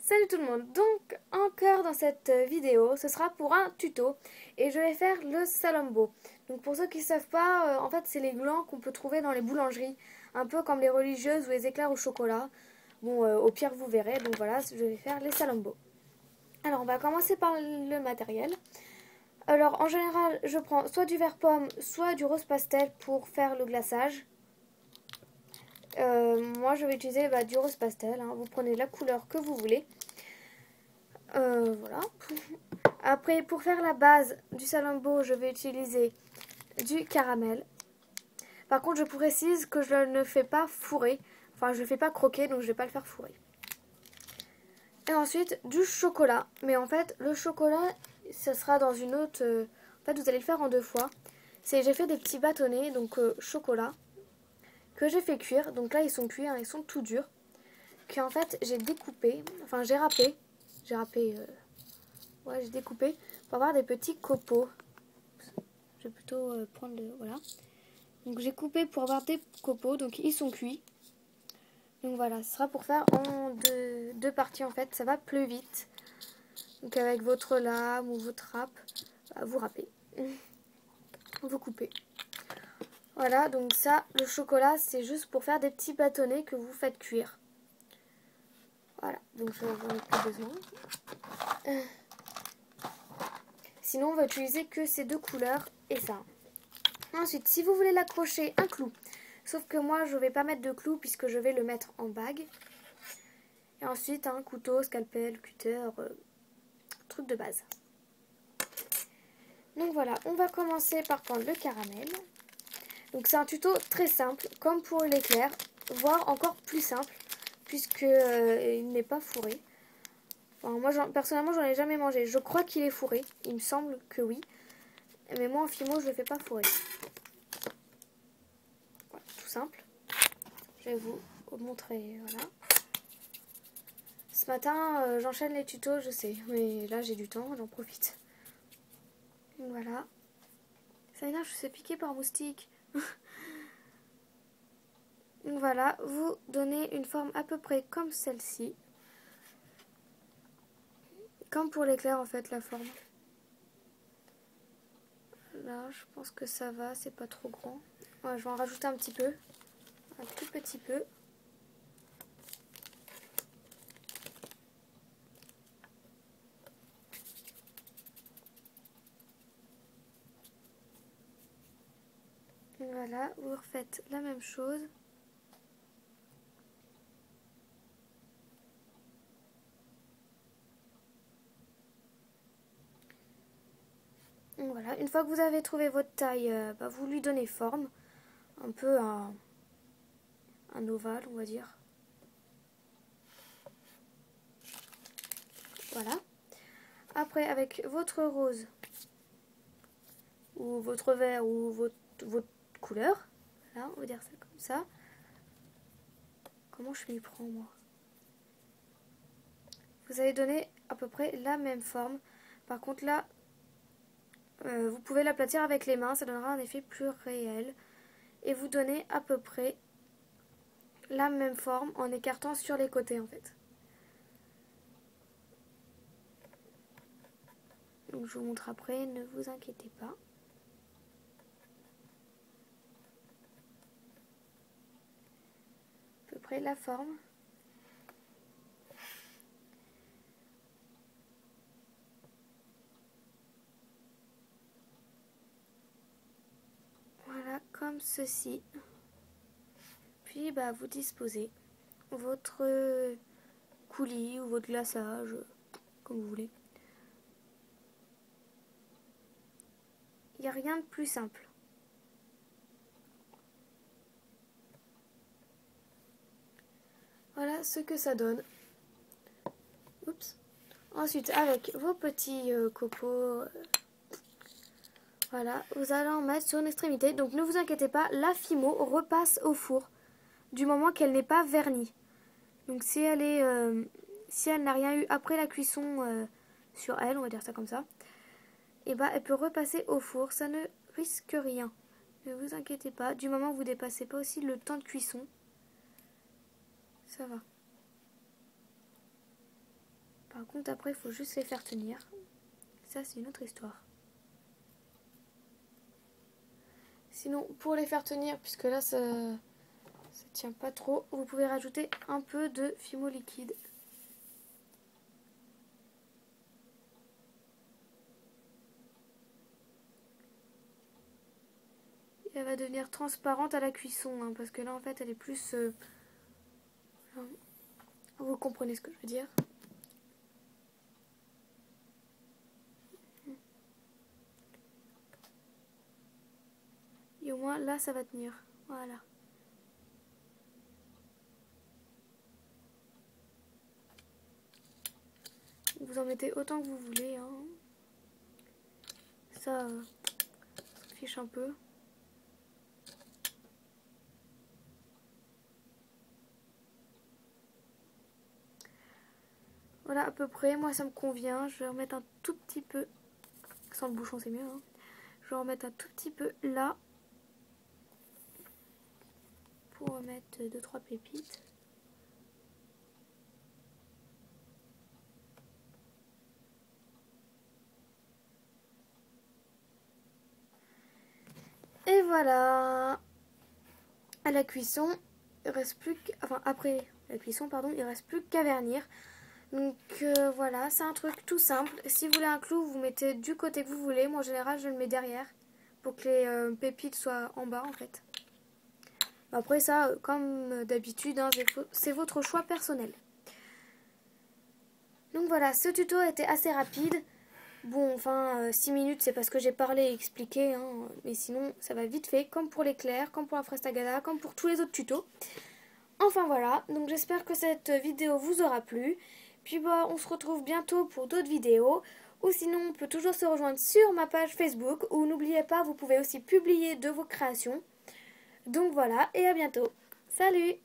Salut tout le monde, donc encore dans cette vidéo, ce sera pour un tuto et je vais faire le salambo. Donc pour ceux qui ne savent pas, en fait c'est les glands qu'on peut trouver dans les boulangeries, un peu comme les religieuses ou les éclairs au chocolat. Bon, au pire vous verrez, donc voilà, je vais faire les salambos. Alors on va commencer par le matériel. Alors en général, je prends soit du vert pomme, soit du rose pastel pour faire le glaçage. Moi je vais utiliser du rose pastel, hein. Vous prenez la couleur que vous voulez. Voilà. Après, pour faire la base du salambo, je vais utiliser du caramel. Par contre, je précise que je ne fais pas fourrer. Enfin, je ne fais pas croquer, donc je ne vais pas le faire fourrer. Et ensuite, du chocolat. Mais en fait, le chocolat, ça sera dans une autre... En fait, vous allez le faire en deux fois. J'ai fait des petits bâtonnets, donc chocolat, que j'ai fait cuire. Donc là, ils sont cuits, hein, ils sont tout durs. Que en fait, j'ai découpé, enfin j'ai râpé. J'ai découpé pour avoir des petits copeaux. Je vais plutôt prendre le... Voilà. Donc j'ai coupé pour avoir des copeaux, donc ils sont cuits. Donc voilà, ce sera pour faire en deux parties en fait, ça va plus vite. Donc avec votre lame ou votre râpe, vous râpez. Vous coupez. Voilà, donc ça, le chocolat, c'est juste pour faire des petits bâtonnets que vous faites cuire. Voilà, donc j'en ai plus besoin. Sinon, on va utiliser que ces deux couleurs et ça. Ensuite, si vous voulez l'accrocher, un clou. Sauf que moi, je ne vais pas mettre de clou puisque je vais le mettre en bague. Et ensuite, un couteau, scalpel, cutter, truc de base. Donc voilà, on va commencer par prendre le caramel. Donc c'est un tuto très simple, comme pour l'éclair, voire encore plus simple, puisque il n'est pas fourré. Enfin, moi, personnellement, j'en ai jamais mangé. Je crois qu'il est fourré, il me semble que oui. Mais moi, en fimo, je ne le fais pas fourrer. Voilà, tout simple. Je vais vous montrer, voilà. Ce matin, j'enchaîne les tutos, je sais, mais là j'ai du temps, j'en profite. Voilà. Ça énerve, je suis piquée par moustique. Voilà, vous donnez une forme à peu près comme celle-ci. Comme pour l'éclair en fait, la forme. Là, je pense que ça va, c'est pas trop grand. Ouais, je vais en rajouter un petit peu. Un tout petit peu. Voilà, vous refaites la même chose. Voilà, une fois que vous avez trouvé votre taille, vous lui donnez forme. Un peu un ovale, on va dire. Voilà. Après, avec votre rose, ou votre vert, ou votre couleur, là, on va dire ça comme ça. Comment je m'y prends, moi? Vous allez donner à peu près la même forme. Par contre, là, vous pouvez l'aplatir avec les mains, ça donnera un effet plus réel. Et vous donnez à peu près la même forme en écartant sur les côtés, en fait. Donc, je vous montre après, ne vous inquiétez pas. À peu près la forme. Voilà, comme ceci. Puis vous disposez votre coulis ou votre glaçage, comme vous voulez. Il n'y a rien de plus simple. Voilà ce que ça donne. Oups. Ensuite, avec vos petits copeaux, voilà, vous allez en mettre sur une extrémité. Donc ne vous inquiétez pas, la fimo repasse au four du moment qu'elle n'est pas vernie. Donc si elle n'a rien eu après la cuisson sur elle, on va dire ça comme ça, et elle peut repasser au four, ça ne risque rien. Ne vous inquiétez pas, du moment que vous dépassez pas aussi le temps de cuisson, ça va. Par contre, après, il faut juste les faire tenir. Ça, c'est une autre histoire. Sinon, pour les faire tenir, puisque là, ça tient pas trop, vous pouvez rajouter un peu de Fimo liquide. Et elle va devenir transparente à la cuisson, hein, parce que là, en fait, elle est plus... Vous comprenez ce que je veux dire? Et au moins, là, ça va tenir. Voilà. Vous en mettez autant que vous voulez. Hein. Ça s'en fiche un peu. Voilà, à peu près. Moi, ça me convient. Je vais remettre un tout petit peu. Sans le bouchon, c'est mieux. Hein. Je vais en remettre un tout petit peu là. Pour remettre 2-3 pépites. Et voilà. À la cuisson, il reste plus qu'... Enfin, après la cuisson, pardon, il reste plus qu'à vernir. Donc voilà, c'est un truc tout simple. Si vous voulez un clou, vous mettez du côté que vous voulez. Moi, en général, je le mets derrière pour que les pépites soient en bas, en fait. Après ça, comme d'habitude, hein, c'est votre choix personnel. Donc voilà, ce tuto était assez rapide. Bon, enfin, 6 minutes, c'est parce que j'ai parlé et expliqué, hein, mais sinon, ça va vite fait, comme pour l'éclair, comme pour la fraise tagada, comme pour tous les autres tutos. Enfin voilà, donc j'espère que cette vidéo vous aura plu. Puis bah, on se retrouve bientôt pour d'autres vidéos. Ou sinon, on peut toujours se rejoindre sur ma page Facebook, où n'oubliez pas, vous pouvez aussi publier de vos créations. Donc voilà, et à bientôt. Salut!